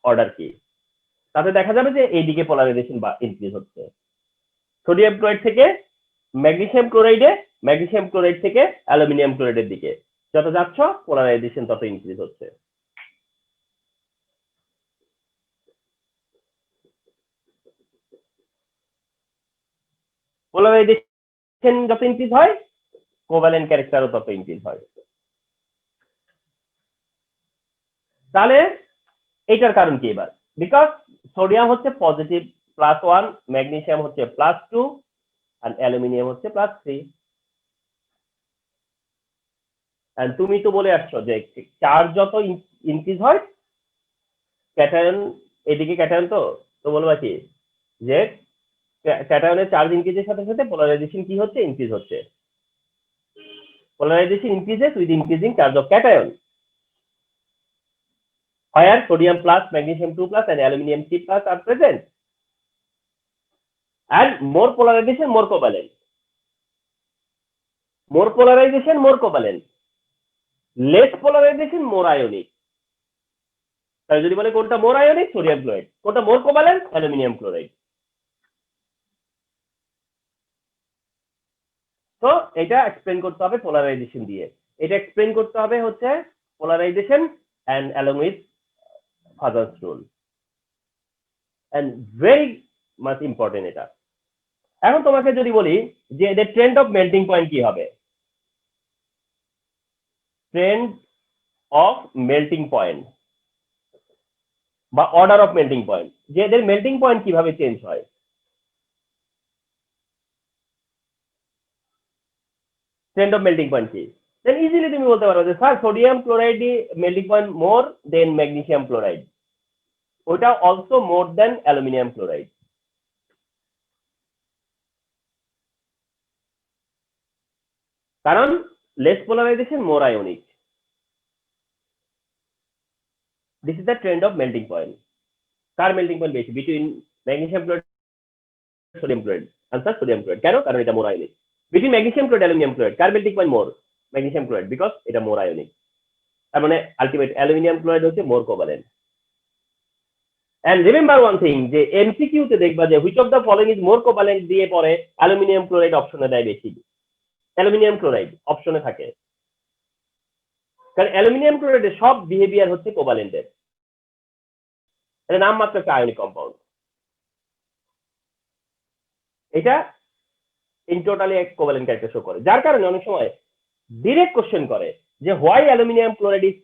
অর্ডার কি। তাতে দেখা যাবে যে এইদিকে পোলারাইজেশন বা ইনক্রিজ হচ্ছে, সোডিয়াম ক্লোরাইড থেকে ম্যাগনেসিয়াম ক্লোরাইডে, ম্যাগনেসিয়াম ক্লোরাইড থেকে অ্যালুমিনিয়াম ক্লোরাইডের দিকে যত যাচ্ছ পোলারাইজেশন তত ইনক্রিজ হচ্ছে। পোলারাইজেশন যত ইনক্রিজ হয়, কোভ্যালেন্ট ক্যারেক্টারও তত ইনক্রিজ হয়। তাহলে এটার কারণ কি এবার? বিকজ সোডিয়াম হচ্ছে পজিটিভ +1, ম্যাগনেসিয়াম হচ্ছে +2 আর অ্যালুমিনিয়াম হচ্ছে +3। আর তুমি তো বলে আসছো যে চার্জ যত ইনক্রিজ হয়, ক্যাটায়ন, এদিকে ক্যাটায়ন, তো বলবা কি যে ক্যাটায়নের চার্জ ইনক্রিজের সাথে সাথে পোলারাইজেশন কি হচ্ছে, ইনক্রিজ হচ্ছে। Polarization increases with increasing charge of cation. Where sodium plus, magnesium 2 plus, and aluminum 3 plus are present. And more polarization, more covalent. More polarization, more covalent. Less polarization, more ionic. তাহলে যদি বলে কোনটা more ionic, sodium chloride, কোনটা মোর covalent, aluminium chloride. তো এটা explain করতে হবে polarisation দিয়ে। এটা এক্সপ্লেন করতে হবে হচ্ছে polarization and along with father's rule, and very much important এটা। এখন তোমাকে যদি বলি যে এদের ট্রেন্ড অফ মেল্টিং পয়েন্ট কি হবে, ট্রেন্ড অফ মেল্টিং পয়েন্ট বা অর্ডার অফ মেল্টিং পয়েন্ট, যে এদের মেল্টিং পয়েন্ট কিভাবে চেঞ্জ হয়। ট্রেন্ড অফ মেল্টিং পয়েন্ট কি, দেন ইজিলি তুমি বলতে পারো যে sir sodium chloride melting point more than magnesium chloride, ওটা also more than aluminium chloride. কারণ less polarization, more ionic. This is the trend of melting point. কার melting point বেশি between magnesium chloride, sodium chloride? Answer sodium chloride. কেন? কারণ এটা more ionic. Between magnesium chloride, aluminium chloride, কার melting point more? Magnesium chloride, because এটা more ionic. তার মানে ultimate aluminium chloride হচ্ছে more covalent. And remember one thing, যে MCQ তে দেখবা যে which of the following is more covalent দিয়ে পরে অ্যালুমিনিয়াম ক্লোরাইড অপশনে দেয় বেশি। অ্যালুমিনিয়াম ক্লোরাইড অপশনে থাকে, কারণ অ্যালুমিনিয়াম ক্লোরাইডের সব বিহেভিয়ার হচ্ছে কোভালেন্টের। এটা নাম মাত্র একটা আয়নিক কম্পাউন্ড। এটা ইন টোটালি এক কোভালেন্ট ক্যারেক্টার শো করে, যার কারণে অনেক সময় ডিরেক্ট কোশ্চেন করে যে why aluminium chloride is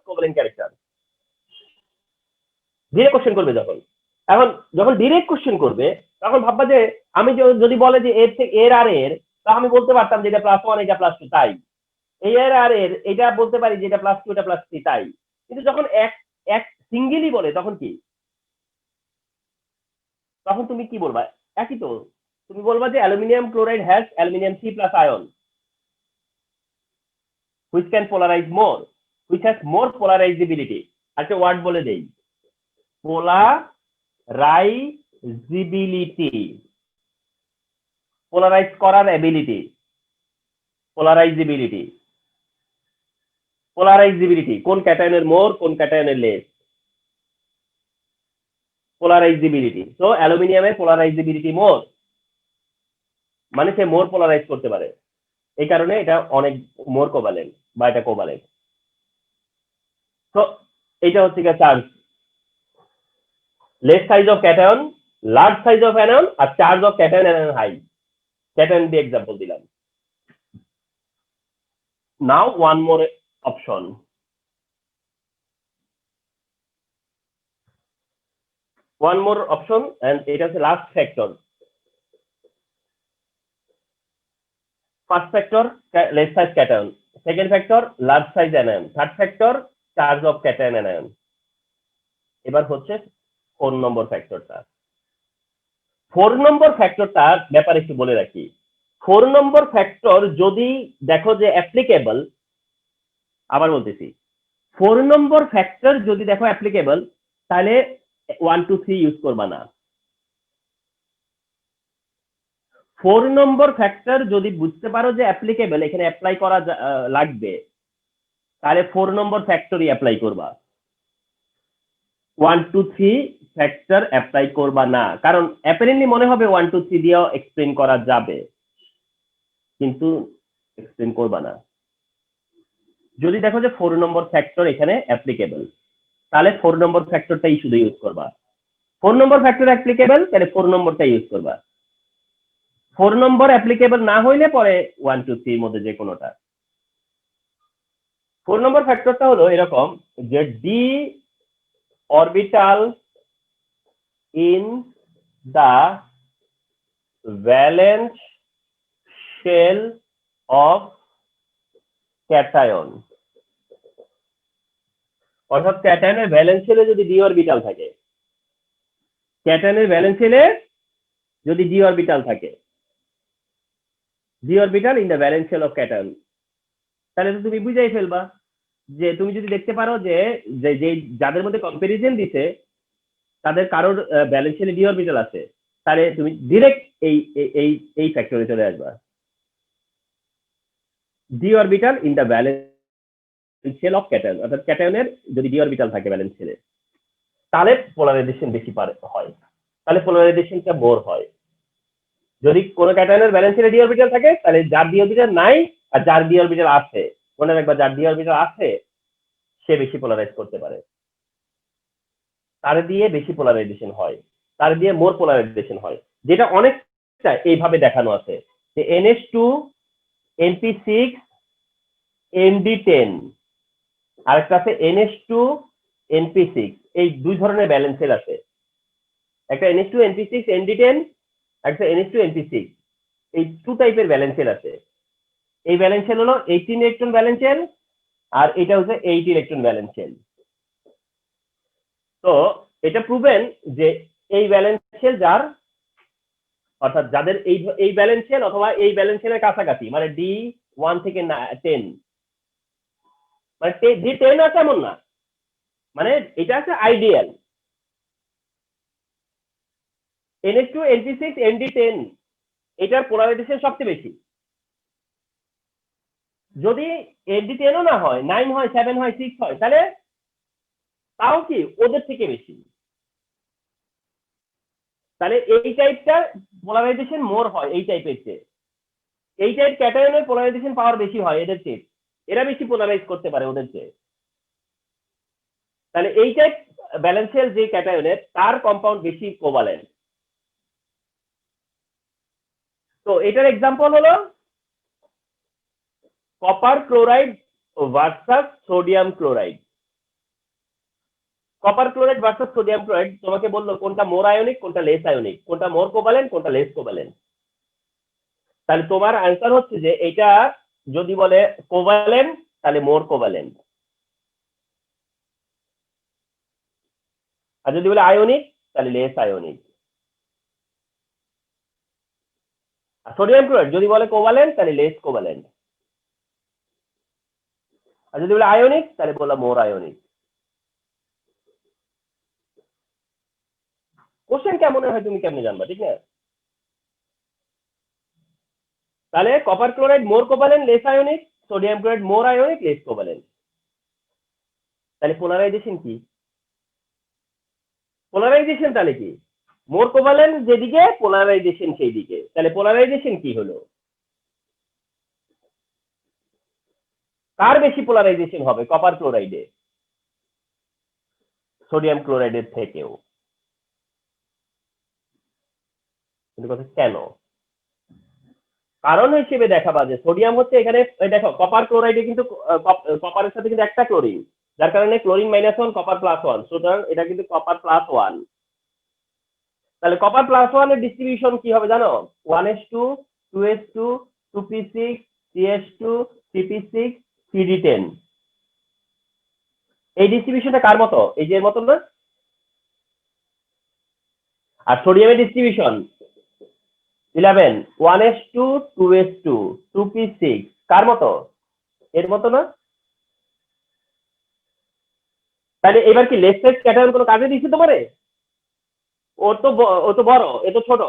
covalent character. Direct question করবে যখন, এখন যখন ডিরেক্ট কোশ্চেন করবে তখন ভাববা যে আমি যদি বলে যে এর থেকে এর আর এর, তা আমি বলতে পারতাম যে এটা +1 এটা +2, তাই এই এর আর এর এটা বলতে পারি যে এটা +2 এটা +3, তাই। কিন্তু যখন এক এক সিঙ্গেলই বলে তখন কি, তখন তুমি কি বলবা? একই তো, তুমি বলবা যে aluminium chloride has aluminium 3+ ion which can polarize more, which has more polarizability। আচ্ছা ওয়ার্ড বলে দেই, পোলারাইজিবিলিটি, পোলারাইজ করার এবিলিটি, পোলারাইজিবিলিটি। পোলারাইজিবিলিটি কোন ক্যাটায়নের মোর, কোন ক্যাটায়নের লেস, পোলারাইজিবিলিটি। তো অ্যালুমিনিয়ামের পোলারাইজিবিলিটি মোর, মানে সে মোর পোলারাইজ করতে পারে, এই কারণে এটা অনেক মোর কোভালেন্ট বা এটা কোভালেন্ট। তো এটা হচ্ছে কি charge, less size of cation, large size of anion, আর charge of cation anion high. Cation দিয়ে এক্সাম্পল দিলাম। Now one more option, one more option, and এটা হচ্ছে last factor. First factor less size cation, second factor large size anion, third factor charge of cation anion. এবার হচ্ছে 4 নম্বর ফ্যাক্টরটা। 4 নম্বর ফ্যাক্টরটার ব্যাপারে একটু বলে রাখি। 4 নম্বর ফ্যাক্টর যদি দেখো যে অ্যাপ্লিকেবল, আবার বলতেছি 4 নম্বর ফ্যাক্টর যদি দেখো অ্যাপ্লিকেবল, তাহলে 1 2 3 ইউজ করবা না। 4 নম্বর ফ্যাক্টর যদি বুঝতে পারো যে অ্যাপ্লিকেবল, এখানে অ্যাপ্লাই করা লাগবে, তাহলে 4 নম্বর ফ্যাক্টরই অ্যাপ্লাই করবা। 1 2 3 ফ্যাক্টর অ্যাপ্লাই করবা না, কারণ অ্যাপারেন্টলি মনে হবে 1 2 3 দিয়েও এক্সপ্লেন করা যাবে, কিন্তু এক্সপ্লেন করবা না। যদি দেখো যে 4 নম্বর ফ্যাক্টর এখানে অ্যাপ্লিকেবল, তাহলে 4 নম্বর ফ্যাক্টরটাই শুধু ইউজ করবা। 4 নম্বর ফ্যাক্টর অ্যাপ্লিকেবল, তাহলে 4 নম্বরটাই ইউজ করবা। 4 নম্বর অ্যাপ্লিকেবল না হইলে পরে 1 2 3 এর মধ্যে যে কোনোটা। 4 নম্বর ফ্যাক্টরটা হলো এরকম যে d orbital in the valence shell of cation, অর্থাৎ ক্যাটায়নের ভ্যালেন্স শেলে যদি ডি অরবিটাল থাকে, ক্যাটায়নের ভ্যালেন্স শেলে যদি ডি অরবিটাল থাকে, d orbital in the valence shell of cation, তাহলে তো তুমি বুঝাই ফেলবা যে তুমি যদি দেখতে পারো যে যাদের মধ্যে কম্পারিজন দিছে তাদের কারোর ভ্যালেন্স শেলে ডি অরবিটাল আছে, তাহলে তুমি ডিরেক্ট এই ফ্যাক্টরে চলে আসবা, d orbital in the valence shell of cation, অর্থাৎ ক্যাটায়নের যদি ডি অরবিটাল থাকে ভ্যালেন্স শেলে, তাহলে পোলারাইজেশন বেশি হয়, তাহলে পোলারাইজেশনটা মোর হয়। যদি কোনো ক্যাটায়নের ভ্যালেন্স শেলে ডি অরবিটাল থাকে, তাহলে যার ডি অরবিটাল নাই আর যার ডি অরবিটাল আছে, মনে রাখবা যার ডি অরবিটাল আছে সে বেশি পোলারাইজ করতে পারে, তার দিয়ে বেশি পোলারাইজেশন হয়, তার দিয়ে মোর পোলারাইজেশন হয়, যেটা অনেকটা এইভাবে দেখানো আছে যে NH2 NP6 ND10, আরেকটা আছে NH2 NP6, এই দুই ধরনের ব্যালেন্স সেল আছে, একটা NH2 NP6 ND10, একটা NH2 NP6, এই টু টাইপের ব্যালেন্স সেল আছে। এই ব্যালেন্স সেল হলো 18 ইলেকট্রন ব্যালেন্স সেল, আর এটা হচ্ছে 8 ইলেকট্রন ব্যালেন্স সেল। তো এটা প্রুভেন যে এই ব্যালেন্স সেল যার, অর্থাৎ যাদের এই ব্যালেন্স সেল অথবা এই ব্যালেন্স সেলের কাছাকাছি, মানে D1 থেকে 10, মানে D10 আছে এমন না, মানে এটা আছে আইডিয়াল। NH2 NP6 ND10 এটার পোলারাইজেশন সবচেয়ে বেশি। যদি ND10 ও না হয়, 9 হয়, 7 হয়, 6 হয়, তাহলে তাও কি ওদের থেকে বেশি, তাহলে এই টাইপটার পোলারাইজেশন মোর হয় এই টাইপের চেয়ে। এই টাইপ ক্যাটায়নের পোলারাইজেশন পাওয়ার বেশি হয় এদের চেয়ে, এরা বেশি পোলারাইজ করতে পারে ওদের চেয়ে। তাহলে এই টাইপ ব্যালেন্স সেল যে ক্যাটায়নের, তার কম্পাউন্ড বেশি কোভালেন্ট। তো এটার এক্সাম্পল হলো copper chloride versus sodium chloride. Copper chloride versus sodium chloride তোমাকে বললো কোনটা মোর আয়নিক কোনটা লেস আয়নিক, কোনটা মোর কোভালেন্ট কোনটা লেস কোভালেন্ট। তাহলে তোমার আনসার হচ্ছে যে এটা যদি বলে কোভালেন্ট তাহলে মোর কোভালেন্ট, আর যদি বলে আয়নিক তাহলে লেস আয়নিক। আর সোডিয়াম ক্লোরাইড যদি বলে কোভালেন্ট তাহলে লেস কোভালেন্ট, আর যদি বলে আয়নিক তাহলে বলা মোর আয়নিক। কোশ্চেন কেমন হয় তুমি কেমনে জানবা, ঠিক না? তাহলে copper chloride more covalent less ionic, sodium chloride more ionic less covalent. তাহলে পোলারাইজেশন কি? পোলারাইজেশন তাহলে কি? মোর কোভালেন্ট যেদিকে পোলারাইজেশন সেই দিকে, তাহলে পোলারাইজেশন কি হলো? কার বেশি পোলারাইজেশন হবে কপার ক্লোরাইডে সোডিয়াম ক্লোরাইডের থেকেও? কিন্তু কথা কেন? কারণ হিসেবে দেখাবা যে সোডিয়াম হচ্ছে এখানে, দেখো কপার ক্লোরাইডে কিন্তু কপারের সাথে কিন্তু একটা ক্লোরিন, যার কারণে ক্লোরিন -1 কপার +1, সুতরাং এটা কিন্তু কপার +1। তাহলে কপার +1 এর ডিস্ট্রিবিউশন কি হবে জানো? 1s2 2s2 2p6 3s2 3p6 3d10। এই ডিস্ট্রিবিউশনটা কার মতো? এই যে এর মতো না? আর সোডিয়ামের ডিস্ট্রিবিউশন 11 1s2 2s2 2p6 কার মতো? এর মতো না? তাহলে এবার কি লেফট সাইড ক্যাটায়ন কোনো কাজে দিচ্ছে তোমারে? ও তো বড়, এ তো ছোট।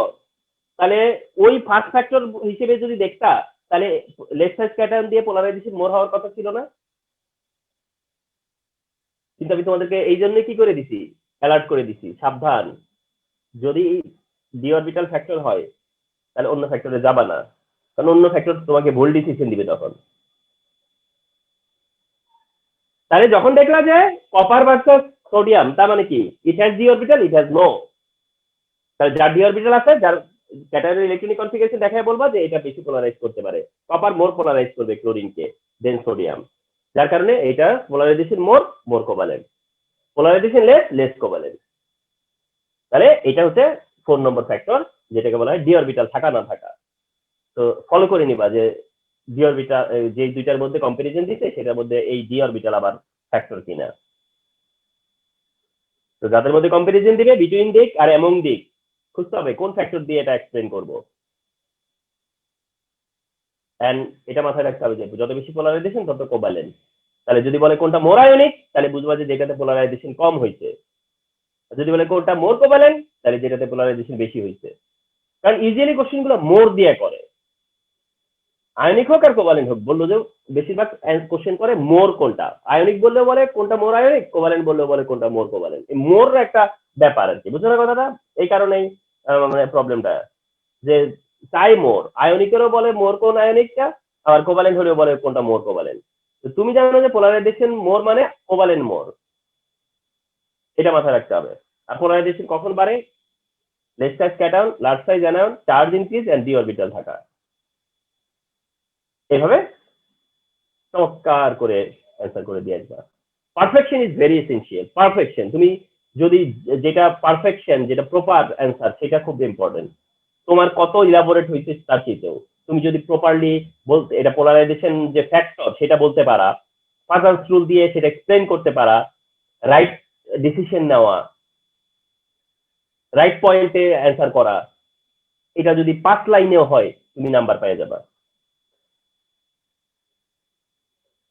তাহলে ওই ফার্স্ট ফ্যাক্টর হিসেবে যদি দেখতা, তাহলে লেফট সাইড ক্যাটায়ন দিয়ে পোলারাইজেশন মোর হওয়ার কথা ছিল না? কিন্তু আমি তোমাদেরকে এই জন্য কি করে দিছি, অ্যালার্ট করে দিছি, সাবধান, যদি ডি অরবিটাল ফ্যাক্টর হয় তাহলে অন্য ফ্যাক্টরে যাবা না, কারণ অন্য ফ্যাক্টর তোমাকে ভুল ডিসিশন দিবে তখন। তাহলে যখন দেখলা যে কপার ভার্সাস সোডিয়াম, তার মানে কি it has d orbital, it has no, তাহলে যার ডি অরবিটাল আছে, যার ক্যাটায়নের ইলেকট্রনিক কনফিগারেশন দেখায় বলবা যে এটা বেশি পোলারাইজ করতে পারে, কপার মোর পোলারাইজ করবে ক্লোরিনকে দেন সোডিয়াম, যার কারণে এটা polarization more, more covalent, polarization less, less covalent. তাহলে এটা হচ্ছে 4 নম্বর ফ্যাক্টর, যেটাকে বলা হয় ডি অরবিটাল থাকা না থাকা। তো ফলো করে নিবা যে ডি অরবিটাল যে দুইটার মধ্যে কম্পারিজন দিতে, সেটার মধ্যে এই ডি অরবিটাল আবার ফ্যাক্টর কিনা। তো যাদের মধ্যে কম্পারিজন দিবে বিটুইন দিক আর এমং দিক খুঁজতে হবে কোন ফ্যাক্টর দিয়ে এটা এক্সপ্লেন করব। এন্ড এটা মাথায় রাখতে হবে যে যত বেশি পোলারাইজেশন তত কোভ্যালেন্ট। তাহলে যদি বলে কোনটা মোর আয়নিক তাহলে বুঝবা যে যেটাতে পোলারাইজেশন কম হয়েছে, যদি বলে কোনটা মোর কোভ্যালেন্ট তাহলে যেটাতে পোলারাইজেশন বেশি হয়েছে। কারণ ইউজুয়ালি কোশ্চেন গুলো মোর দিয়ে করে, আয়নিক হোক আর কোভ্যালেন্ট হোক, বললো যে বেশিরভাগ কোশ্চেন করে মোর কোনটা, আয়নিক বললেও বলে কোনটা মোর আয়নিক, কোভ্যালেন্ট বললেও বলে কোনটা মোর কোভ্যালেন্ট। এই মোর একটা ব্যাপার আর কি, বুঝছো না কথাটা? এই কারণেই মানে প্রবলেমটা যে চাই মোর, আয়নিকেরও বলে মোর কোন আয়নিকটা, আবার কোভ্যালেন্ট হলেও বলে কোনটা মোর কোভ্যালেন্ট। তো তুমি জানো যে পোলারাইজেশন মোর মানে কোভ্যালেন্ট মোর, এটা মাথায় রাখতে হবে। আর পোলারাইজেশন কখন বাড়ে? Less size cation, large size anion, charge increase and d orbital থাকা। এভাবে চমৎকার করে অ্যান্সার করে দিয়ে আসবা। Perfection is very essential. Perfection, তুমি যদি যেটা পারফেকশন, যেটা প্রপার অ্যান্সার, সেটা খুব ইম্পর্টেন্ট। তোমার কত ইলাবোরেট হয়েছে তার চেয়েও তুমি যদি প্রপারলি বলতে, এটা পোলারাইজেশন যে ফ্যাক্টর সেটা বলতে পারা, ফাজার্স রুল দিয়ে সেটা এক্সপ্লেন করতে পারা, রাইট ডিসিশন নেওয়া, রাইট পয়েন্টে অ্যান্সার করা, এটা যদি 5 লাইনেও হয় তুমি নাম্বার পেয়ে যাবা।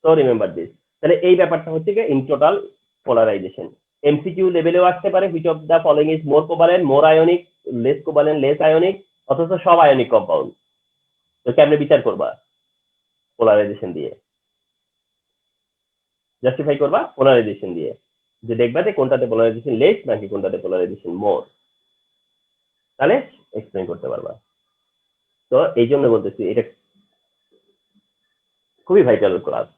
So remember this. তাহলে এই ব্যাপারটা হচ্ছে কি ইন টোটাল পোলারাইজেশন। এমসিকিউ লেভেলেও আসতে পারে, which of the following is more covalent, more ionic, less covalent, less ionic, অথচ সব আয়নিক কম্পাউন্ড। তো কেমনে বিচার করবা? পোলারাইজেশন দিয়ে জাস্টিফাই করবা, পোলারাইজেশন দিয়ে, যে দেখবা যে কোনটাতে পোলারাইজেশন লেস নাকি কোনটাতে পোলারাইজেশন মোর, তাহলে এক্সপ্লেন করতে পারবা। তো এই জন্য বলতেছি এটা খুবই ভাইটাল ক্লাস।